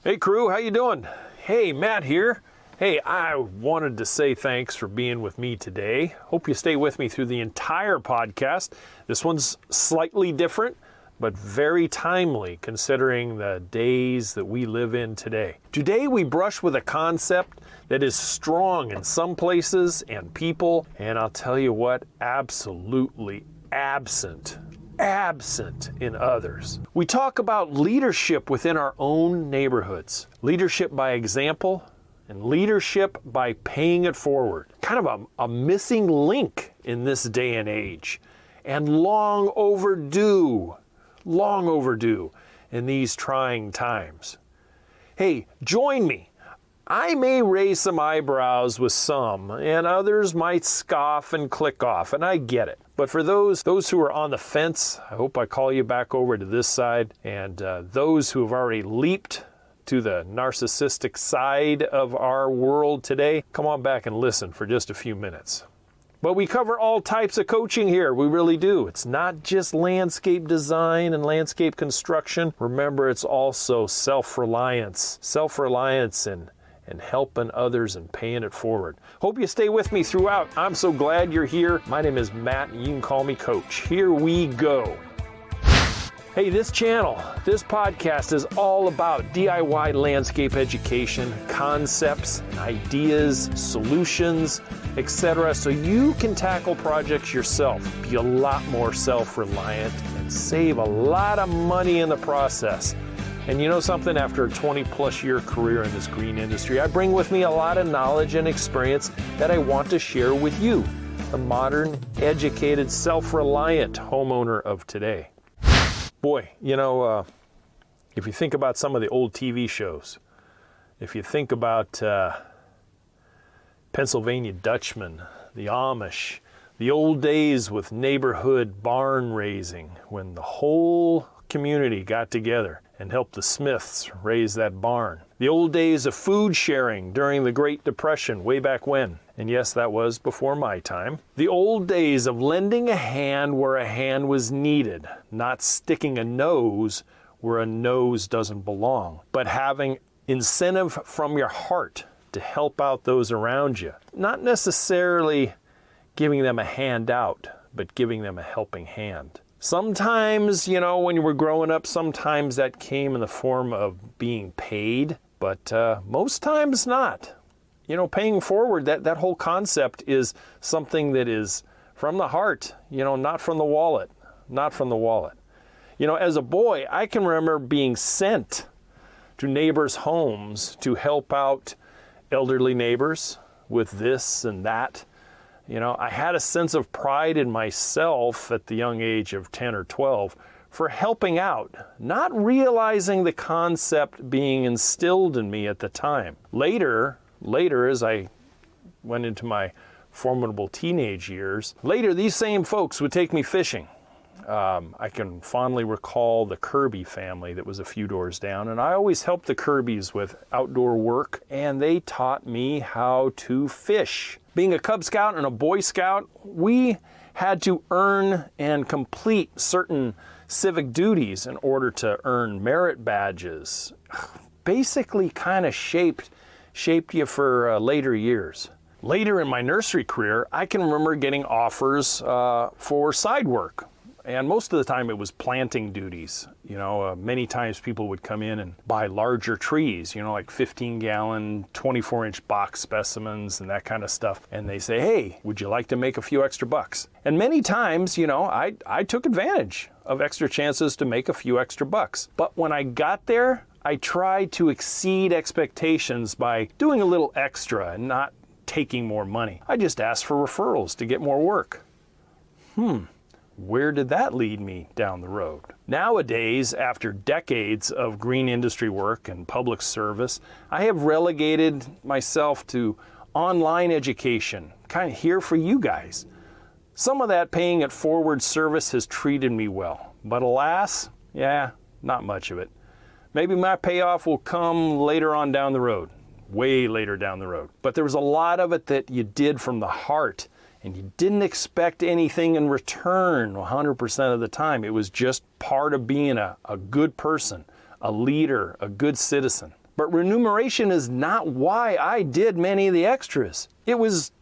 Hey crew, how you doing? Hey, Matt here. Hey, I wanted to say thanks for being with me today. Hope you stay with me through the entire podcast. This one's slightly different, but very timely considering the days that we live in today. Today we brush with a concept that is strong in some places and people, and I'll tell you what, absolutely absent in others. We talk about leadership within our own neighborhoods. Leadership by example and leadership by paying it forward. Kind of a missing link in this day and age, and long overdue in these trying times. Hey, join me. I may raise some eyebrows with some, and others might scoff and click off, and I get it. But for those who are on the fence, I hope I call you back over to this side, and those who have already leaped to the narcissistic side of our world today, come on back and listen for just a few minutes. But we cover all types of coaching here, we really do. It's not just landscape design and landscape construction. Remember, it's also self-reliance and helping others and paying it forward. Hope you stay with me throughout. I'm so glad you're here. My name is Matt, and you can call me Coach. Here we go. Hey, this podcast is all about DIY landscape education, concepts, ideas, solutions, etc. So you can tackle projects yourself, be a lot more self-reliant, and save a lot of money in the process. And you know something, after a 20-plus year career in this green industry, I bring with me a lot of knowledge and experience that I want to share with you, the modern, educated, self-reliant homeowner of today. Boy, if you think about some of the old TV shows, if you think about Pennsylvania Dutchman, the Amish, the old days with neighborhood barn raising, when the whole community got together and helped the Smiths raise that barn. The old days of food sharing during the Great Depression way back when. And yes, that was before my time. The old days of lending a hand where a hand was needed, not sticking a nose where a nose doesn't belong, but having incentive from your heart to help out those around you. Not necessarily giving them a handout, but giving them a helping hand. Sometimes, when you were growing up, sometimes that came in the form of being paid, but most times not. Paying forward, that whole concept is something that is from the heart, not from the wallet, As a boy, I can remember being sent to neighbors' homes to help out elderly neighbors with this and that. I had a sense of pride in myself at the young age of 10 or 12 for helping out, not realizing the concept being instilled in me at the time. Later, as I went into my formidable teenage years, these same folks would take me fishing. I can fondly recall the Kirby family that was a few doors down, and I always helped the Kirbys with outdoor work, and they taught me how to fish. Being a Cub Scout and a Boy Scout, we had to earn and complete certain civic duties in order to earn merit badges. Basically kind of shaped you for later years. Later in my nursery career, I can remember getting offers for side work. And most of the time it was planting duties. Many times people would come in and buy larger trees, like 15-gallon, 24-inch box specimens and that kind of stuff. And they say, hey, would you like to make a few extra bucks? And many times, I took advantage of extra chances to make a few extra bucks. But when I got there, I tried to exceed expectations by doing a little extra and not taking more money. I just asked for referrals to get more work. Where did that lead me down the road? Nowadays, after decades of green industry work and public service, I have relegated myself to online education, kind of here for you guys. Some of that paying it forward service has treated me well, but alas, not much of it. Maybe my payoff will come later on down the road, way later down the road. But there was a lot of it that you did from the heart, and you didn't expect anything in return 100% of the time. It was just part of being a good person, a leader, a good citizen. But remuneration is not why I did many of the extras. It was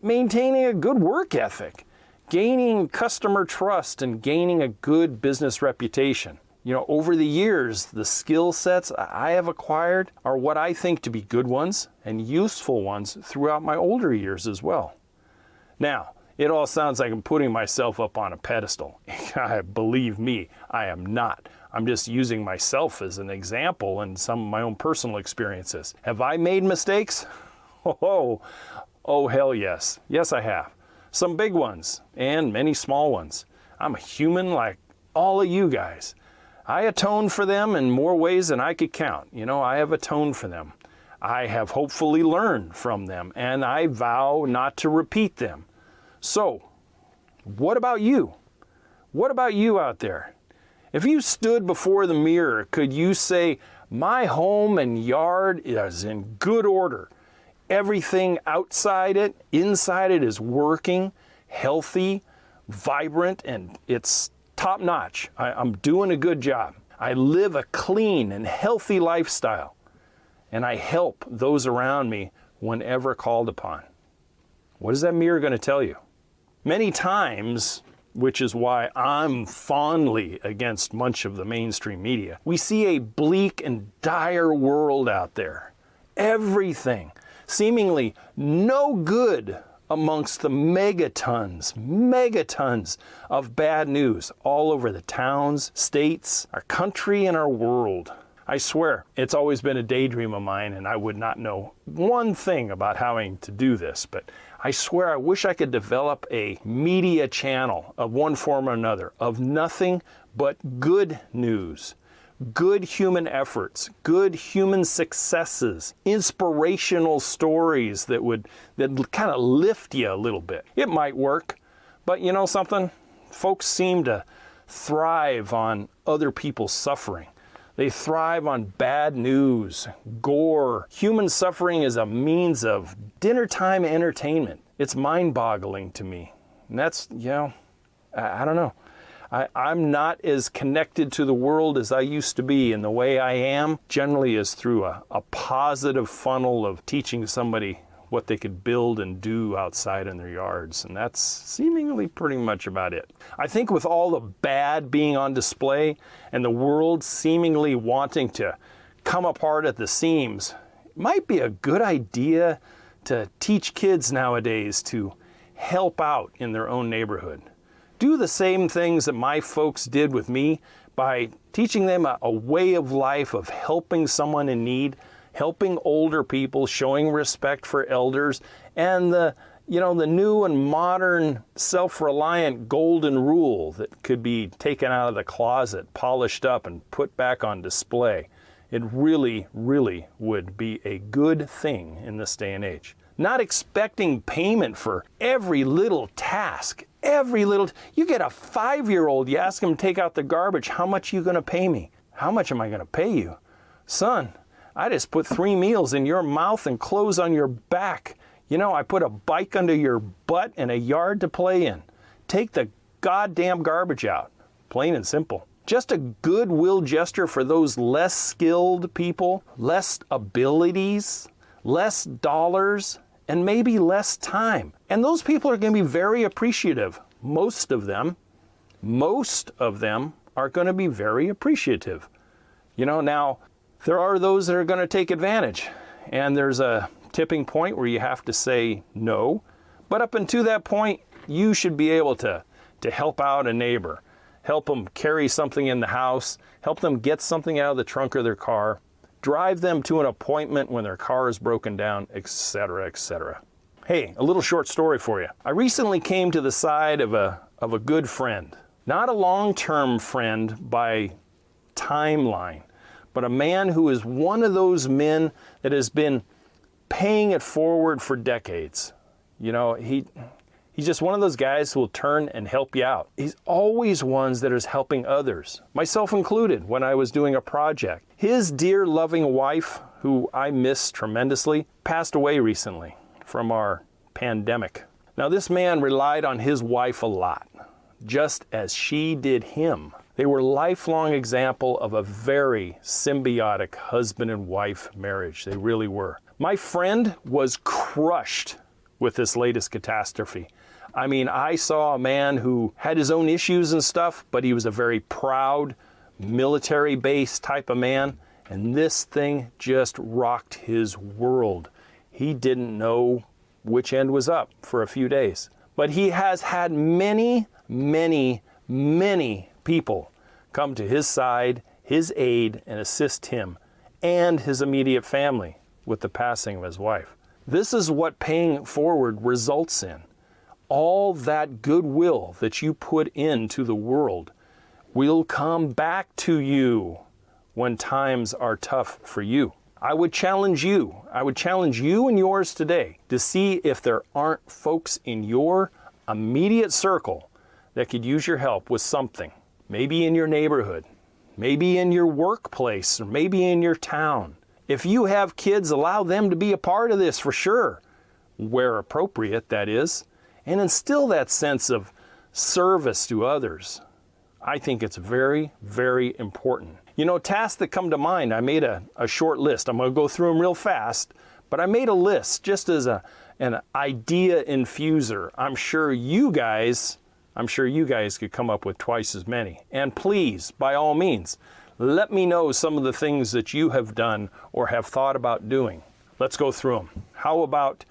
maintaining a good work ethic, gaining customer trust, and gaining a good business reputation. You know, over the years, the skill sets I have acquired are what I think to be good ones and useful ones throughout my older years as well. Now, it all sounds like I'm putting myself up on a pedestal. Believe me, I am not. I'm just using myself as an example and some of my own personal experiences. Have I made mistakes? Oh, hell yes. Yes, I have. Some big ones and many small ones. I'm a human like all of you guys. I atone for them in more ways than I could count. You know, I have atoned for them. I have hopefully learned from them, and I vow not to repeat them. So, what about you? What about you out there? If you stood before the mirror, could you say, my home and yard is in good order. Everything outside it, inside it is working, healthy, vibrant, and it's top notch. I'm doing a good job. I live a clean and healthy lifestyle, and I help those around me whenever called upon. What is that mirror going to tell you? Many times, which is why I'm fondly against much of the mainstream media, we see a bleak and dire world out there. Everything, seemingly no good amongst the megatons of bad news all over the towns, states, our country, and our world. I swear, it's always been a daydream of mine, and I would not know one thing about having to do this, but I swear I wish I could develop a media channel of one form or another of nothing but good news, good human efforts, good human successes, inspirational stories that kind of lift you a little bit. It might work, but you know something? Folks seem to thrive on other people's suffering. They thrive on bad news, gore. Human suffering is a means of dinner time entertainment. It's mind-boggling to me. And that's, you know, I don't know. I'm not as connected to the world as I used to be, and the way I am generally is through a positive funnel of teaching somebody what they could build and do outside in their yards, and that's seemingly pretty much about it. I think with all the bad being on display and the world seemingly wanting to come apart at the seams, it might be a good idea to teach kids nowadays to help out in their own neighborhood. Do the same things that my folks did with me by teaching them a way of life of helping someone in need, helping older people, showing respect for elders, and the new and modern self-reliant golden rule that could be taken out of the closet, polished up, and put back on display. It really, really would be a good thing in this day and age. Not expecting payment for every little task. You get a 5-year-old, you ask him to take out the garbage, how much are you going to pay me? How much am I going to pay you? Son, I just put 3 meals in your mouth and clothes on your back. You know, I put a bike under your butt and a yard to play in. Take the goddamn garbage out. Plain and simple. Just a goodwill gesture for those less skilled people, less abilities, less dollars, and maybe less time. And those people are going to be very appreciative. Most of them are going to be very appreciative. You know, now, there are those that are going to take advantage, and there's a tipping point where you have to say no. But up until that point, you should be able to help out a neighbor, help them carry something in the house, help them get something out of the trunk of their car, drive them to an appointment when their car is broken down, etc., etc. Hey, a little short story for you. I recently came to the side of a good friend, not a long-term friend by timeline, but a man who is one of those men that has been paying it forward for decades. You know, he's just one of those guys who will turn and help you out. He's always ones that is helping others, myself included, when I was doing a project. His dear loving wife, who I miss tremendously, passed away recently from our pandemic. Now, this man relied on his wife a lot, just as she did him. They were a lifelong example of a very symbiotic husband and wife marriage. They really were. My friend was crushed with this latest catastrophe. I mean, I saw a man who had his own issues and stuff, but he was a very proud, military-based type of man, and this thing just rocked his world. He didn't know which end was up for a few days. But he has had many, many, many people come to his side, his aid, and assist him and his immediate family with the passing of his wife. This is what paying it forward results in. All that goodwill that you put into the world will come back to you when times are tough for you. I would challenge you and yours today to see if there aren't folks in your immediate circle that could use your help with something. Maybe in your neighborhood, maybe in your workplace, or maybe in your town. If you have kids, allow them to be a part of this for sure, where appropriate, that is, and instill that sense of service to others. I think it's very, very important. You know, tasks that come to mind, I made a short list. I'm going to go through them real fast, but I made a list just as an idea infuser. I'm sure you guys could come up with twice as many. And please, by all means, let me know some of the things that you have done or have thought about doing. Let's go through them. How about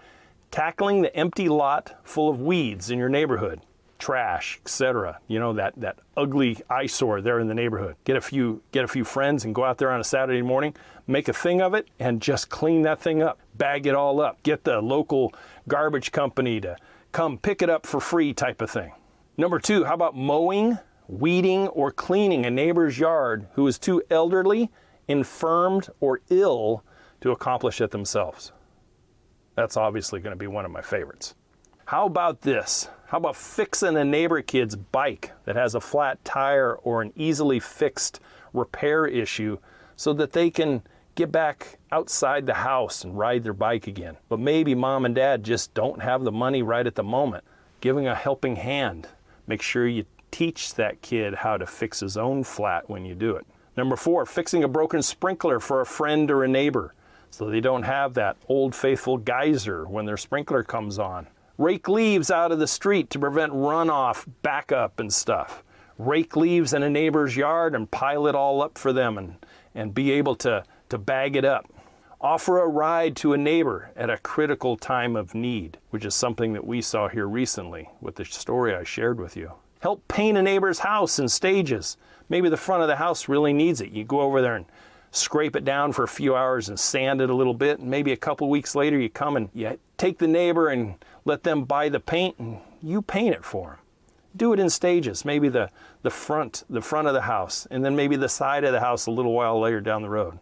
tackling the empty lot full of weeds in your neighborhood? Trash, etc. You know, that ugly eyesore there in the neighborhood. Get a few friends and go out there on a Saturday morning, make a thing of it, and just clean that thing up. Bag it all up. Get the local garbage company to come pick it up for free type of thing. Number 2, how about mowing, weeding, or cleaning a neighbor's yard who is too elderly, infirmed, or ill to accomplish it themselves? That's obviously going to be one of my favorites. How about this? How about fixing a neighbor kid's bike that has a flat tire or an easily fixed repair issue so that they can get back outside the house and ride their bike again? But maybe mom and dad just don't have the money right at the moment. Giving a helping hand. Make sure you teach that kid how to fix his own flat when you do it. Number 4, fixing a broken sprinkler for a friend or a neighbor so they don't have that old faithful geyser when their sprinkler comes on. Rake leaves out of the street to prevent runoff, backup, and stuff. Rake leaves in a neighbor's yard and pile it all up for them and be able to bag it up. Offer a ride to a neighbor at a critical time of need, which is something that we saw here recently with the story I shared with you. Help paint a neighbor's house in stages. Maybe the front of the house really needs it. You go over there and scrape it down for a few hours and sand it a little bit, and maybe a couple weeks later you come and you take the neighbor and let them buy the paint and you paint it for them. Do it in stages, maybe the front of the house, and then maybe the side of the house a little while later down the road.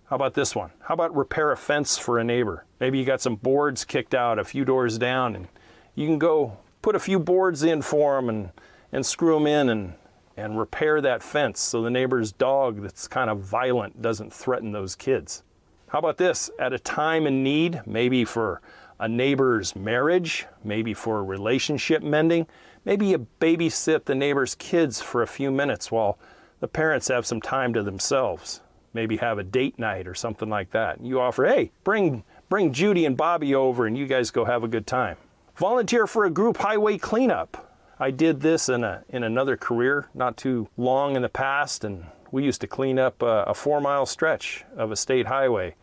How about this one? How about repair a fence for a neighbor? Maybe you got some boards kicked out a few doors down and you can go put a few boards in for them and screw them in and repair that fence so the neighbor's dog that's kind of violent doesn't threaten those kids. How about this? At a time in need, maybe for a neighbor's marriage, maybe for a relationship mending, maybe you babysit the neighbor's kids for a few minutes while the parents have some time to themselves. Maybe have a date night or something like that. You offer, hey, bring Judy and Bobby over and you guys go have a good time. Volunteer for a group highway cleanup. I did this in another career not too long in the past, and we used to clean up a 4-mile stretch of a state highway.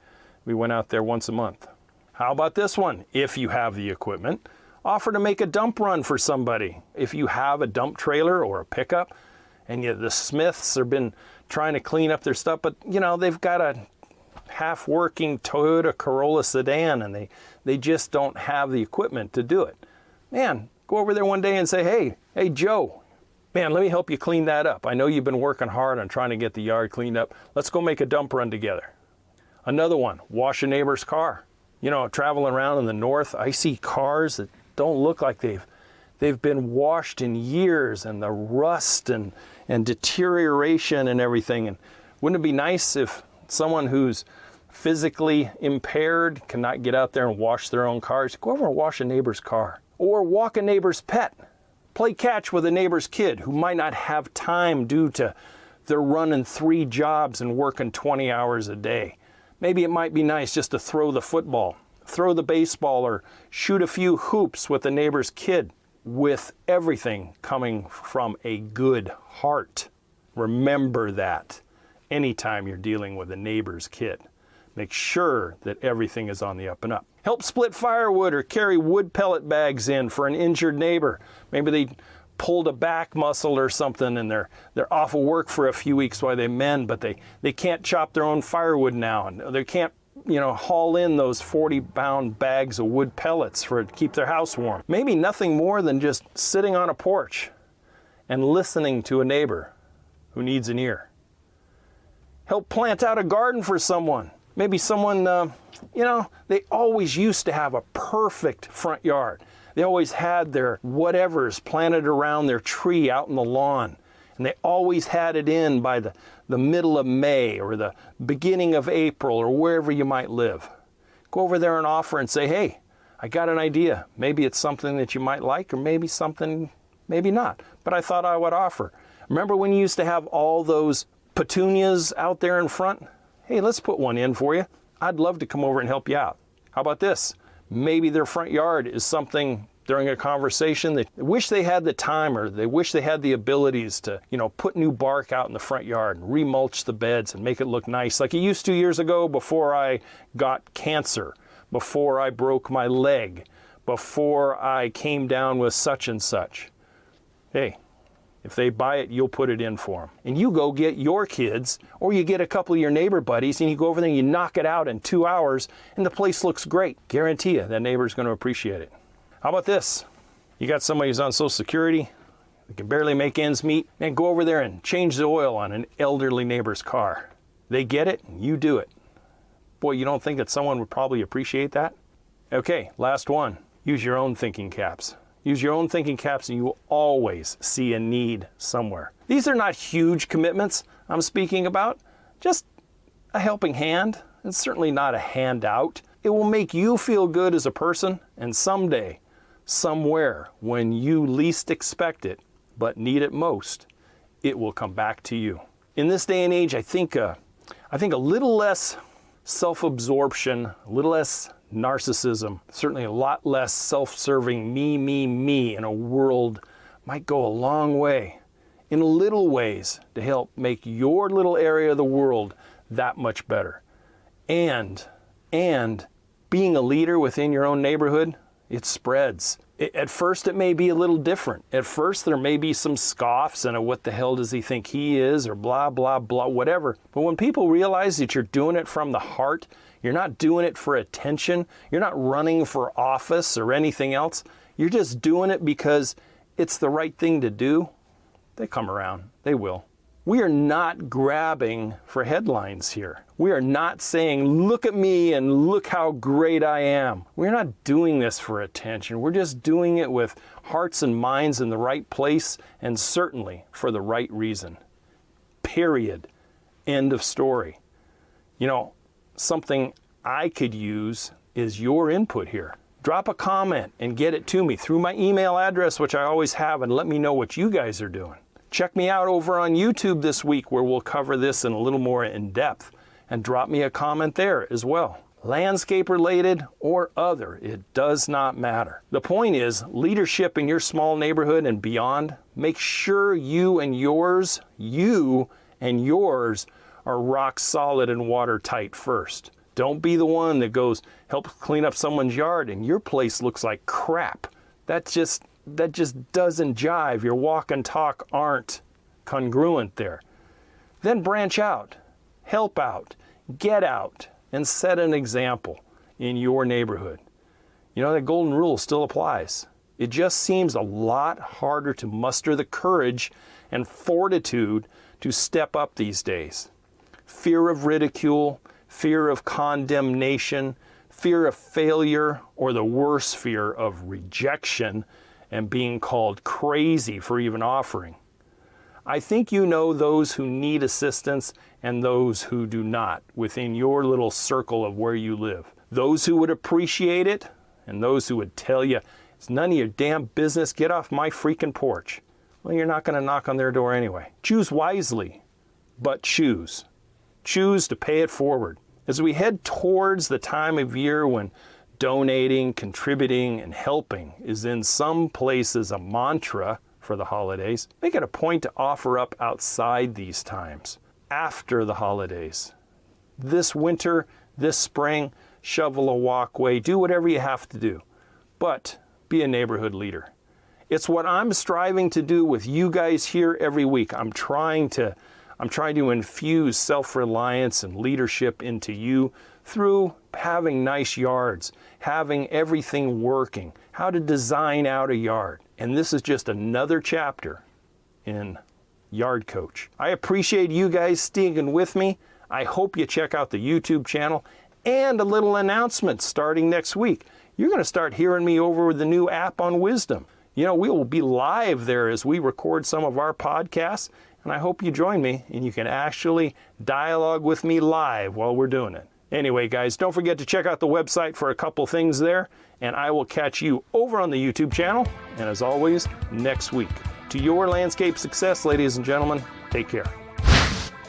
We went out there once a month. How about this one? If you have the equipment, offer to make a dump run for somebody. If you have a dump trailer or a pickup, and the Smiths have been trying to clean up their stuff, but they've got a half-working Toyota Corolla sedan and they just don't have the equipment to do it. Man, go over there one day and say, hey Joe, man, let me help you clean that up. I know you've been working hard on trying to get the yard cleaned up. Let's go make a dump run together. Another one, wash a neighbor's car. Traveling around in the north, I see cars that don't look like they've been washed in years, and the rust and deterioration and everything. And wouldn't it be nice if someone who's physically impaired cannot get out there and wash their own cars? Go over and wash a neighbor's car. Or walk a neighbor's pet. Play catch with a neighbor's kid who might not have time due to they're running 3 jobs and working 20 hours a day. Maybe it might be nice just to throw the football, throw the baseball, or shoot a few hoops with the neighbor's kid, with everything coming from a good heart. Remember that anytime you're dealing with a neighbor's kid. Make sure that everything is on the up and up. Help split firewood or carry wood pellet bags in for an injured neighbor. Maybe they pulled a back muscle or something and they're off of work for a few weeks while they mend, but they can't chop their own firewood now, and they can't haul in those 40-pound bags of wood pellets to keep their house warm. Maybe nothing more than just sitting on a porch and listening to a neighbor who needs an ear. Help plant out a garden for someone. Maybe someone, they always used to have a perfect front yard. They always had their whatevers planted around their tree out in the lawn. And they always had it in by the middle of May or the beginning of April or wherever you might live. Go over there and offer and say, hey, I got an idea. Maybe it's something that you might like, or maybe something, maybe not. But I thought I would offer. Remember when you used to have all those petunias out there in front? Hey, let's put one in for you. I'd love to come over and help you out. How about this? Maybe their front yard is something during a conversation they wish they had the time, or they wish they had the abilities to, put new bark out in the front yard and remulch the beds and make it look nice like it used to years ago before I got cancer, before I broke my leg, before I came down with such and such. Hey, if they buy it, you'll put it in for them. And you go get your kids, or you get a couple of your neighbor buddies, and you go over there and you knock it out in 2 hours, and the place looks great. Guarantee you that neighbor's going to appreciate it. How about this? You got somebody who's on Social Security, they can barely make ends meet, and go over there and change the oil on an elderly neighbor's car. They get it, and you do it. Boy, you don't think that someone would probably appreciate that? Okay, last one. Use your own thinking caps. Use your own thinking caps and you will always see a need somewhere. These are not huge commitments I'm speaking about, just a helping hand. It's certainly not a handout. It will make you feel good as a person, and someday, somewhere, when you least expect it, but need it most, it will come back to you. In this day and age, I think a little less self-absorption, a little less narcissism, certainly a lot less self-serving me in a world might go a long way, in little ways, to help make your little area of the world that much better. And being a leader within your own neighborhood, it spreads. At first it may be a little different. At first there may be some scoffs and what the hell does he think he is, or blah, blah, blah, whatever. But when people realize that you're doing it from the heart, you're not doing it for attention, you're not running for office or anything else, you're just doing it because it's the right thing to do, they come around. They will. We are not grabbing for headlines here. We are not saying, look at me and look how great I am. We're not doing this for attention. We're just doing it with hearts and minds in the right place, and certainly for the right reason. Period. End of story. Something I could use is your input here. Drop a comment and get it to me through my email address, which I always have, and let me know what you guys are doing. Check me out over on YouTube this week, where we'll cover this in a little more in depth, and drop me a comment there as well. Landscape related or other, it does not matter. The point is, leadership in your small neighborhood and beyond, make sure you and yours are rock solid and watertight first. Don't be the one that goes help clean up someone's yard and your place looks like crap. That just doesn't jive. Your walk and talk aren't congruent there. Then branch out, help out, get out, and set an example in your neighborhood. That golden rule still applies. It just seems a lot harder to muster the courage and fortitude to step up these days. Fear of ridicule, fear of condemnation, fear of failure, or the worse, fear of rejection and being called crazy for even offering. I think you know those who need assistance and those who do not within your little circle of where you live. Those who would appreciate it and those who would tell you, It's none of your damn business. Get off my freaking porch. Well, you're not going to knock on their door anyway. Choose wisely, but choose. Choose to pay it forward. As we head towards the time of year when donating, contributing, and helping is in some places a mantra for the holidays, make it a point to offer up outside these times, after the holidays. This winter, this spring, shovel a walkway, do whatever you have to do, but be a neighborhood leader. It's what I'm striving to do with you guys here every week. I'm trying to infuse self-reliance and leadership into you through having nice yards, having everything working, how to design out a yard. And this is just another chapter in Yard Coach. I appreciate you guys sticking with me. I hope you check out the YouTube channel, and a little announcement starting next week. You're going to start hearing me over the new app on Wisdom. You know, we will be live there as we record some of our podcasts, and I hope you join me and you can actually dialogue with me live while we're doing it. Anyway, guys, don't forget to check out the website for a couple things there, and I will catch you over on the YouTube channel, and as always, next week. To your landscape success, ladies and gentlemen, take care.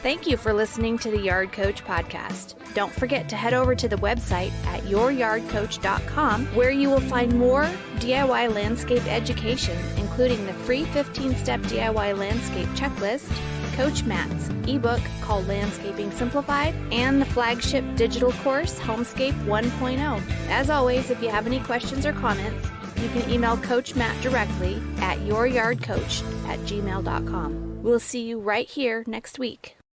Thank you for listening to the Yard Coach podcast. Don't forget to head over to the website at youryardcoach.com, where you will find more DIY landscape education, including the free 15-step DIY landscape checklist, Coach Matt's ebook called Landscaping Simplified, and the flagship digital course, Homescape 1.0. As always, if you have any questions or comments, you can email Coach Matt directly at youryardcoach@gmail.com. We'll see you right here next week.